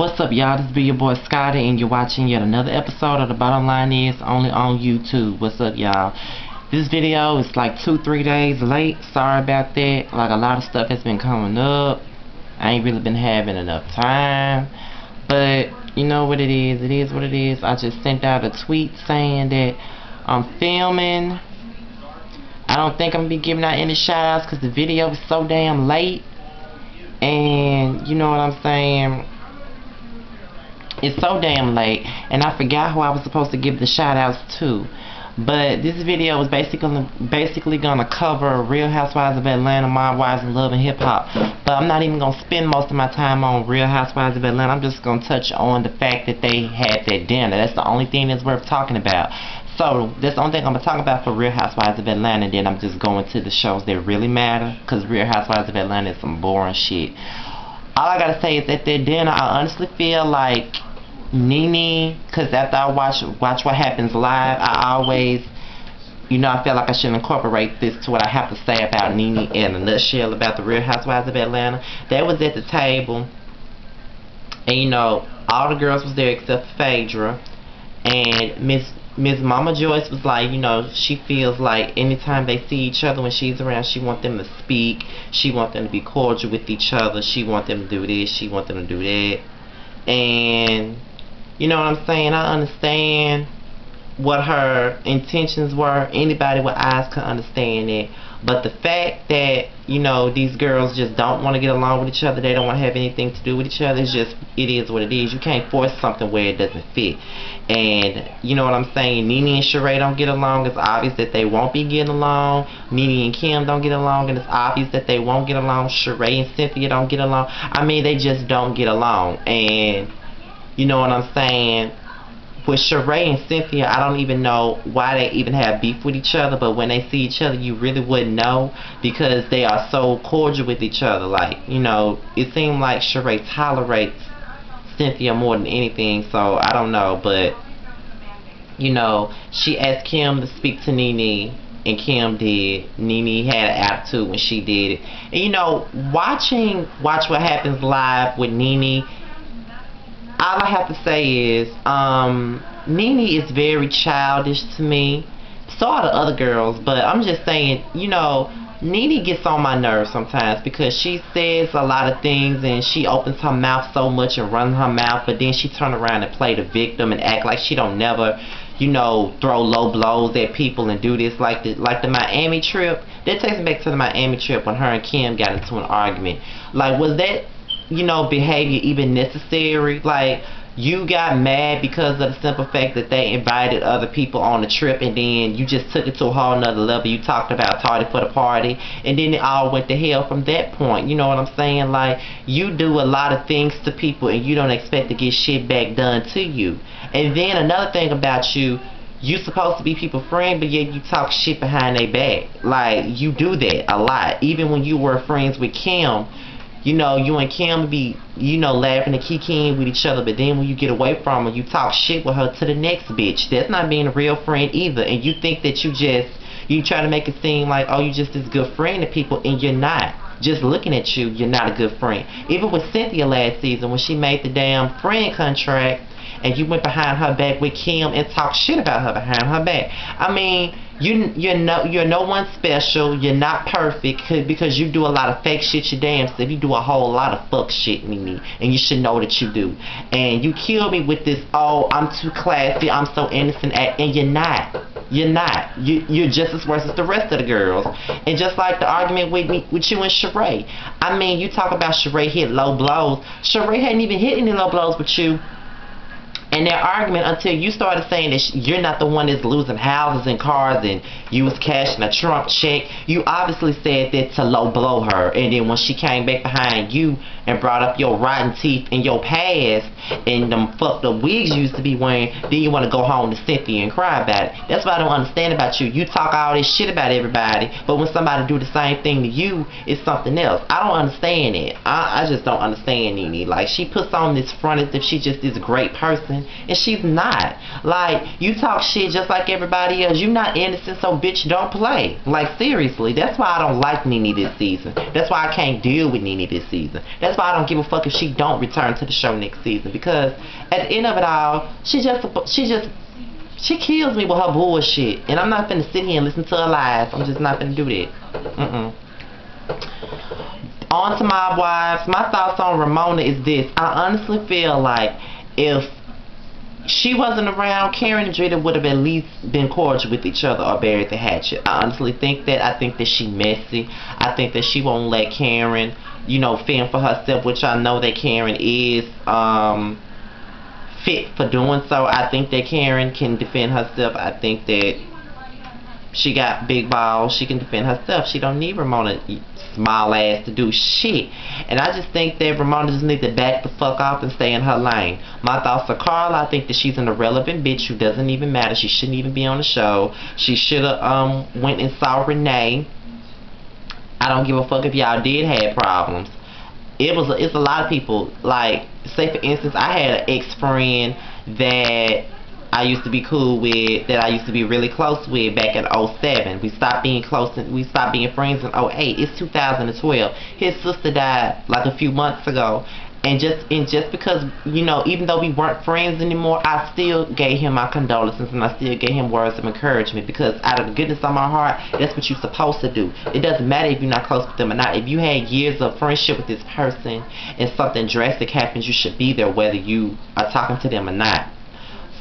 What's up, y'all? This be your boy Scotty, and you're watching yet another episode of The Bottom Line Is only on YouTube. What's up, y'all? This video is like 2-3 days late. Sorry about that. Like, a lot of stuff has been coming up. I ain't really been having enough time. But you know what it is. It is what it is. I just sent out a tweet saying that I'm filming. I don't think I'm gonna be giving out any shout outs because the video is so damn late. And you know what I'm saying? It's so damn late, and I forgot who I was supposed to give the shout outs to. But this video is basically gonna cover Real Housewives of Atlanta, Mob Wives, and Love and Hip Hop. But I'm not even gonna spend most of my time on Real Housewives of Atlanta. I'm just gonna touch on the fact that they had that dinner. That's the only thing that's worth talking about. So that's the only thing I'm gonna talk about for Real Housewives of Atlanta. And then I'm just going to the shows that really matter, cause Real Housewives of Atlanta is some boring shit. All I gotta say is at that dinner, I honestly feel like Nene, because after I watch What Happens Live, I always, you know, I feel like I should incorporate this to what I have to say about Nene in a nutshell about the Real Housewives of Atlanta. They was at the table, and you know, all the girls was there except Phaedra, and Miss Mama Joyce was like, you know, she feels like anytime they see each other when she's around, she wants them to speak, she wants them to be cordial with each other, she wants them to do this, she wants them to do that. And you know what I'm saying? I understand what her intentions were. Anybody with eyes can understand it. But the fact that, you know, these girls just don't want to get along with each other, they don't want to have anything to do with each other, it's just, it is what it is. You can't force something where it doesn't fit. And, you know what I'm saying? Nene and Sheree don't get along. It's obvious that they won't be getting along. Nene and Kim don't get along, and it's obvious that they won't get along. Sheree and Cynthia don't get along. I mean, they just don't get along. And you know what I'm saying? With Sheree and Cynthia, I don't even know why they even have beef with each other, but when they see each other, you really wouldn't know because they are so cordial with each other. Like, you know, it seems like Sheree tolerates Cynthia more than anything, so I don't know, but you know, she asked Kim to speak to Nene, and Kim did. Nene had an attitude when she did it. And you know, Watch What Happens Live with Nene, all I have to say is, Nene is very childish to me. So are the other girls, but I'm just saying, you know, Nene gets on my nerves sometimes because she says a lot of things and she opens her mouth so much and runs her mouth, but then she turn around and play the victim and act like she don't never, you know, throw low blows at people and do this. Like the Miami trip, that takes me back to the Miami trip when her and Kim got into an argument. Like, was that, you know, behavior even necessary? Like, you got mad because of the simple fact that they invited other people on the trip, and then you just took it to a whole nother level. You talked about tardy for the party, and then it all went to hell from that point. You know what I'm saying? Like, you do a lot of things to people and you don't expect to get shit back done to you. And then another thing about you supposed to be people's friend, but yet you talk shit behind their back. Like, you do that a lot. Even when you were friends with Kim, you know, you and Kim be, you know, laughing and kikiing with each other, but then when you get away from her, you talk shit with her to the next bitch. That's not being a real friend either. And you think that you try to make it seem like, oh, you just this good friend to people, and you're not. Just looking at you, you're not a good friend. Even with Cynthia last season, when she made the damn friend contract, and you went behind her back with Kim and talked shit about her behind her back. I mean, you're no one special. You're not perfect because you do a lot of fake shit. You damn self. You do a whole lot of fuck shit, Nene, and you should know that you do. And you kill me with this, oh, I'm too classy, I'm so innocent, and you're not. You're not. You're just as worse as the rest of the girls. And just like the argument with you and Sheree. I mean, you talk about Sheree hit low blows. Sheree hadn't even hit any low blows with you. And their argument until you started saying that you're not the one that's losing houses and cars and you was cashing a Trump check. You obviously said that to low blow her, and then when she came back behind you and brought up your rotten teeth and your past and them fucked up wigs you used to be wearing, then you want to go home to Cynthia and cry about it. That's what I don't understand about you. You talk all this shit about everybody, but when somebody do the same thing to you, it's something else. I don't understand it. I just don't understand Nene. Like, she puts on this front as if she's just this great person, and she's not. Like, you talk shit just like everybody else. You're not innocent, so bitch, don't play. Like, seriously. That's why I don't like Nene this season. That's why I can't deal with Nene this season. That's why I don't give a fuck if she don't return to the show next season, because at the end of it all, she kills me with her bullshit, and I'm not finna sit here and listen to her lies. I'm just not finna do that. On to my wives. My thoughts on Ramona is this. I honestly feel like if she wasn't around, Karen and Drita would have at least been cordial with each other or buried the hatchet. I honestly think that. I think that she messy. I think that she won't let Karen, you know, fend for herself, which I know that Karen is fit for doing so. I think that Karen can defend herself. I think that she got big balls. She can defend herself. She don't need Ramona small ass to do shit. And I just think that Ramona just needs to back the fuck off and stay in her lane. My thoughts are Carla. I think that she's an irrelevant bitch who doesn't even matter. She shouldn't even be on the show. She should have went and saw Renee. I don't give a fuck if y'all did have problems. It's a lot of people. Like, say for instance, I had an ex-friend that I used to be cool with, that I used to be really close with back in 07. We stopped being close, and we stopped being friends in 08. It's 2012. His sister died like a few months ago, and just because, you know, even though we weren't friends anymore, I still gave him my condolences, and I still gave him words of encouragement, because out of the goodness of my heart, that's what you're supposed to do. It doesn't matter if you're not close with them or not. If you had years of friendship with this person and something drastic happens, you should be there whether you are talking to them or not.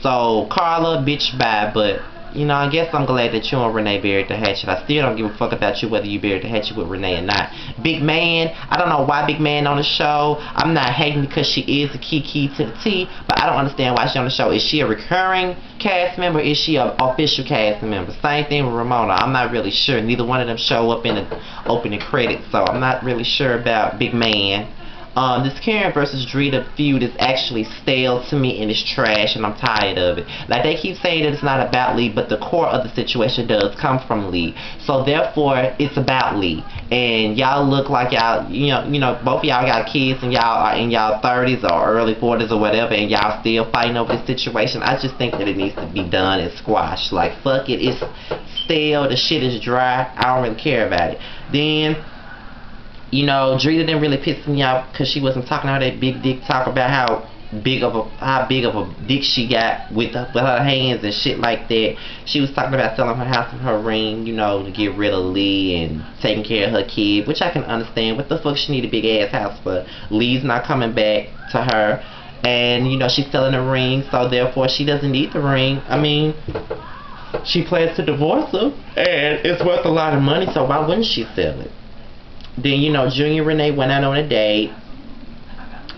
So, Carla, bitch, bye. But, you know, I guess I'm glad that you and Renee buried the hatchet. I still don't give a fuck about you whether you buried the hatchet with Renee or not. Big Man, I don't know why Big Man on the show. I'm not hating because she is a Kiki to the T, but I don't understand why she's on the show. Is she a recurring cast member? Is she an official cast member? Same thing with Ramona. I'm not really sure. Neither one of them show up in the opening credits, so I'm not really sure about Big Man. This Karen versus Drita feud is actually stale to me, and it's trash, and I'm tired of it. Like, they keep saying that it's not about Lee, but the core of the situation does come from Lee. So therefore, it's about Lee. And y'all look like y'all, you know, both of y'all got kids, and y'all are in y'all 30s or early 40s or whatever, and y'all still fighting over this situation. I just think that it needs to be done and squashed. Like, fuck it, it's stale, the shit is dry, I don't really care about it. Then, you know, Drita didn't really piss me off because she wasn't talking all that big dick talk about how big of a dick she got with her hands and shit like that. She was talking about selling her house and her ring, you know, to get rid of Lee and taking care of her kid, which I can understand. What the fuck she need a big ass house for? Lee's not coming back to her, and you know, she's selling a ring, so therefore she doesn't need the ring. I mean, she plans to divorce him, and it's worth a lot of money, so why wouldn't she sell it? Then, you know, Junior and Renee went out on a date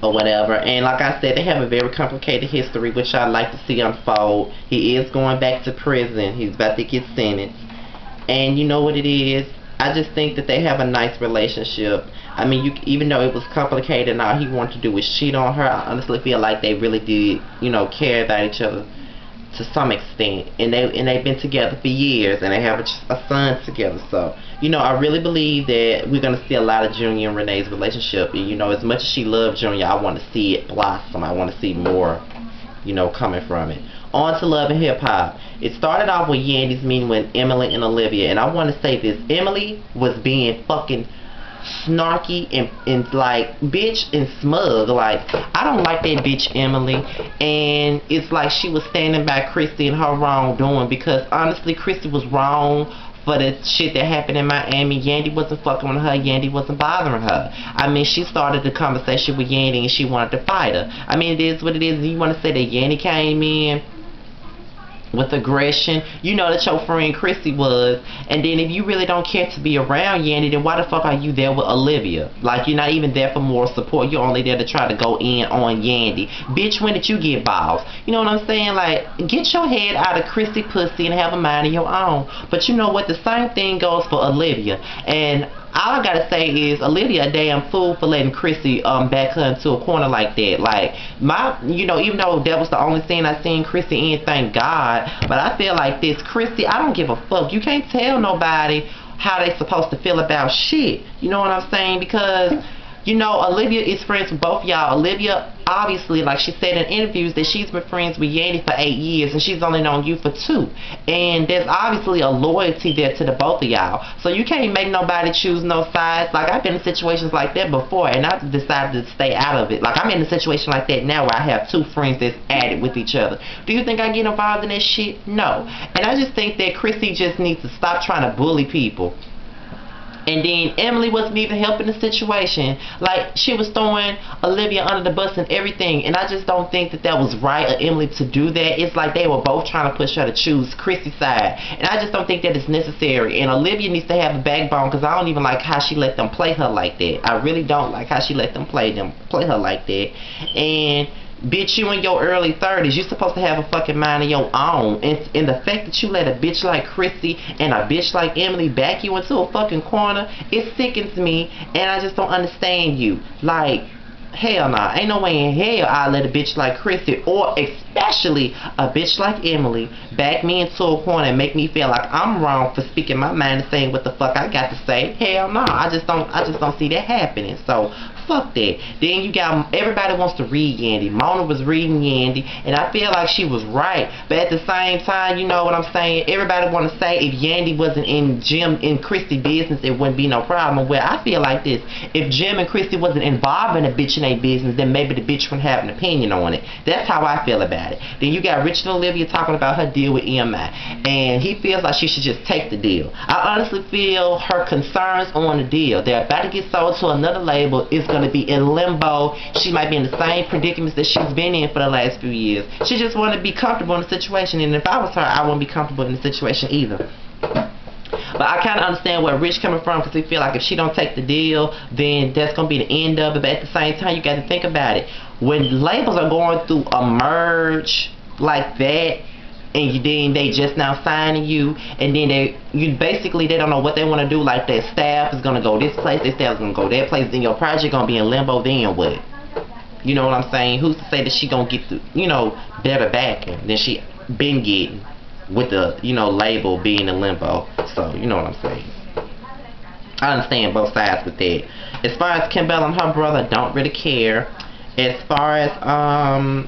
or whatever, and like I said, they have a very complicated history, which I'd like to see unfold. He is going back to prison. He's about to get sentenced, and you know what it is, I just think that they have a nice relationship. I mean, even though it was complicated and all he wanted to do was cheat on her, I honestly feel like they really did, you know, care about each other to some extent, and they've been together for years, and they have a son together. So, you know, I really believe that we're gonna see a lot of Junior and Renee's relationship. And, you know, as much as she loved Junior, I want to see it blossom. I want to see more, you know, coming from it. On to Love and Hip Hop. It started off with Yandy's meeting with Emily and Olivia, and I want to say this: Emily was being fucking snarky and like bitch and smug. Like, I don't like that bitch Emily, and it's like she was standing by Christy and her wrongdoing, because honestly Christy was wrong for the shit that happened in Miami. Yandy wasn't fucking with her. Yandy wasn't bothering her. I mean, she started the conversation with Yandy and she wanted to fight her. I mean, it is what it is. You want to say that Yandy came in with aggression? You know that your friend Chrissy was. And then if you really don't care to be around Yandy, then why the fuck are you there with Olivia? Like, you're not even there for moral support. You're only there to try to go in on Yandy. Bitch, when did you get balls? You know what I'm saying? Like, get your head out of Chrissy pussy and have a mind of your own. But you know what? The same thing goes for Olivia. And all I gotta say is, Olivia a damn fool for letting Chrissy back her into a corner like that. Like, you know, even though that was the only scene I seen Chrissy in, thank God, but I feel like this Chrissy, I don't give a fuck. You can't tell nobody how they supposed to feel about shit. You know what I'm saying? Because You know, Olivia is friends with both y'all. Olivia, obviously, like she said in interviews, that she's been friends with Yandy for 8 years, and she's only known you for 2. And there's obviously a loyalty there to the both of y'all. So you can't make nobody choose no sides. Like, I've been in situations like that before, and I've decided to stay out of it. Like, I'm in a situation like that now where I have 2 friends that's added with each other. Do you think I get involved in that shit? No. And I just think that Chrissy just needs to stop trying to bully people. And then Emily wasn't even helping the situation. Like, she was throwing Olivia under the bus and everything. And I just don't think that that was right of Emily to do that. It's like they were both trying to push her to choose Chrissy's side. And I just don't think that it's necessary. And Olivia needs to have a backbone, because I don't even like how she let them play her like that. I really don't like how she let them play her like that. And bitch, you in your early 30s. You're supposed to have a fucking mind of your own. And the fact that you let a bitch like Chrissy and a bitch like Emily back you into a fucking corner, it sickens me. And I just don't understand you. Like, hell nah. Ain't no way in hell I'll let a bitch like Chrissy, or especially a bitch like Emily, back me into a corner and make me feel like I'm wrong for speaking my mind and saying what the fuck I got to say. Hell no. I just don't see that happening. So fuck that. Then you got, everybody wants to read Yandy. Mona was reading Yandy, and I feel like she was right. But at the same time, you know what I'm saying? Everybody want to say if Yandy wasn't in Jim and Christy business, it wouldn't be no problem. Well, I feel like this: if Jim and Christy wasn't involved in a bitch in a business, then maybe the bitch wouldn't have an opinion on it. That's how I feel about it. Then you got Richard and Olivia talking about her deal with EMI, and he feels like she should just take the deal. I honestly feel her concerns on the deal, they're about to get sold to another label, is going to be in limbo. She might be in the same predicaments that she's been in for the last few years. She just want to be comfortable in the situation, and if I was her, I wouldn't be comfortable in the situation either. But I kind of understand where Rich coming from, because he feel like if she don't take the deal, then that's going to be the end of it. But at the same time, you got to think about it. When labels are going through a merge like that, and then they just now signing you, and then they don't know what they want to do. Like, their staff is going to go this place, their staff is going to go that place, then your project going to be in limbo, then what? You know what I'm saying? Who's to say that she going to get the, you know, better backing than she been getting with the, you know, label being in limbo? So, you know what I'm saying? I understand both sides with that. As far as Kimbell and her brother, don't really care. As far as,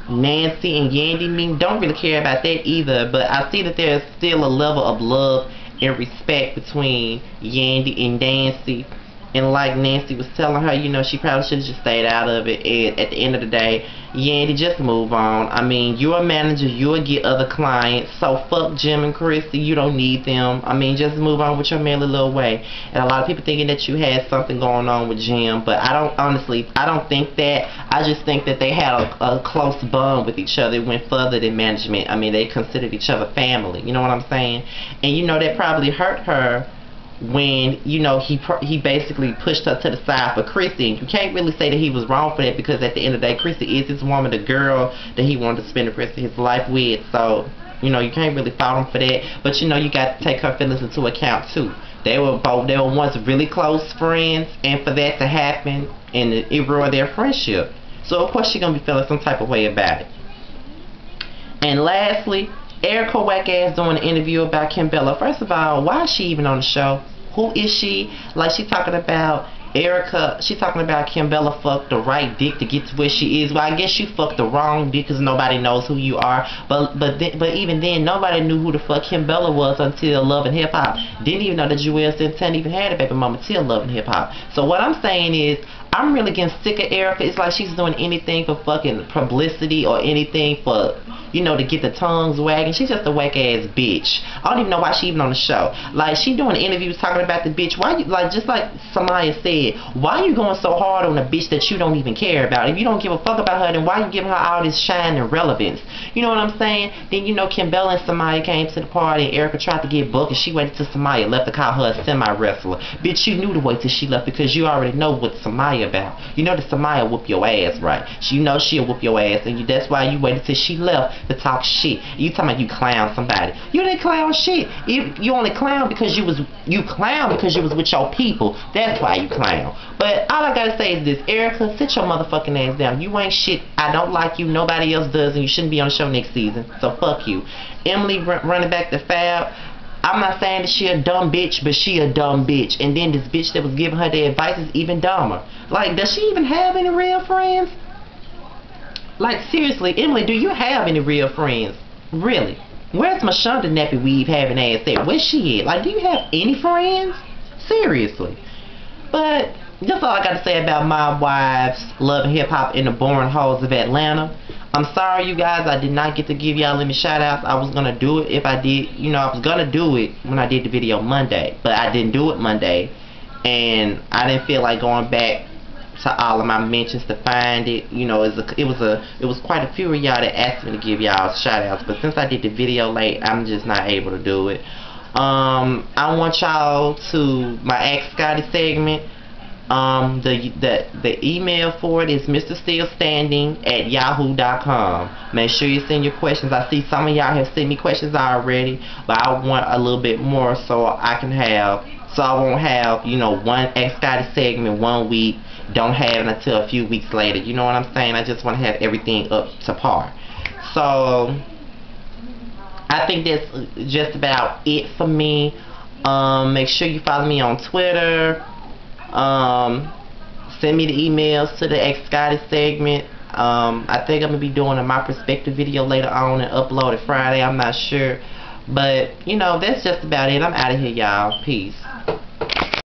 Nancy and Yandy, don't really care about that either, but I see that there's still a level of love and respect between Yandy and Nancy. And like Nancy was telling her, you know, she probably should have just stayed out of it. And at the end of the day, Yandy, just move on. I mean, you're a manager, you'll get other clients. So fuck Jim and Christy, you don't need them. I mean, just move on with your merry little way. And a lot of people thinking that you had something going on with Jim, but I don't think that. I just think that they had a close bond with each other. It went further than management. I mean, they considered each other family. You know what I'm saying? And you know, that probably hurt her when, you know, he basically pushed her to the side for Chrissy. And you can't really say that he was wrong for that, because at the end of the day, Chrissy is his woman, the girl that he wanted to spend the rest of his life with. So, you know, you can't really fault him for that. But, you know, you got to take her feelings into account too. They were once really close friends, and for that to happen, and it ruined their friendship. So of course she's gonna be feeling some type of way about it. And lastly, Erica whack ass doing an interview about Kimbella. First of all, why is she even on the show? Who is she? Like, she talking about Erica, she talking about Kimbella fucked the right dick to get to where she is. Well, I guess you fucked the wrong dick, because nobody knows who you are. But even then, nobody knew who the fuck Kimbella was until Love and Hip Hop. Didn't even know that Joelle Santana even had a baby mama till Love and Hip Hop. So what I'm saying is, I'm really getting sick of Erica. It's like she's doing anything for fucking publicity, or anything for, you know, to get the tongues wagging. She's just a whack ass bitch. I don't even know why she even on the show. Like, she doing interviews talking about the bitch. Why you, like, just like Samaya said, why are you going so hard on a bitch that you don't even care about? If you don't give a fuck about her, then why you giving her all this shine and relevance? You know what I'm saying? Then, you know, Kimbella and Samaya came to the party, and Erica tried to get booked, and she waited till Samaya left to call her a semi-wrestler. Bitch, you knew to wait till she left, because you already know what Samaya about. You know that Samaya whoop your ass, right? You know she'll whoop your ass, and that's why you waited till she left to talk shit. You talking about you clown somebody. You didn't clown shit. You only clown because you was with your people. That's why you clown. But all I gotta say is this: Erica, sit your motherfucking ass down. You ain't shit. I don't like you. Nobody else does, and you shouldn't be on the show next season. So fuck you. Emily running back to Fab. I'm not saying that she a dumb bitch, but she a dumb bitch. And then this bitch that was giving her the advice is even dumber. Like, does she even have any real friends? Like, seriously, Emily, do you have any real friends? Really? Where's my Shonda nappy weave having ass at? Where's she at? Like, do you have any friends? Seriously. But that's all I got to say about my wives loving hip-hop in the boring holes of Atlanta. I'm sorry, you guys, I did not get to give y'all any shout-outs. I was going to do it if I did. You know, I was going to do it when I did the video Monday. But I didn't do it Monday. And I didn't feel like going back to all of my mentions to find it. You know, it was quite a few of y'all that asked me to give y'all shout-outs. But since I did the video late, I'm just not able to do it. I want y'all to, my Ask Scotty segment. The email for it is MrStillStanding@yahoo.com. Make sure you send your questions. I see some of y'all have sent me questions already, but I want a little bit more so I won't have, you know, one Ask Scotty segment 1 week, don't have it until a few weeks later. You know what I'm saying? I just want to have everything up to par. So I think that's just about it for me. Make sure you follow me on Twitter. Send me the emails to the Ask Scotty segment. I think I'm going to be doing a My Perspective video later on and upload it Friday. I'm not sure. But, you know, that's just about it. I'm out of here, y'all. Peace.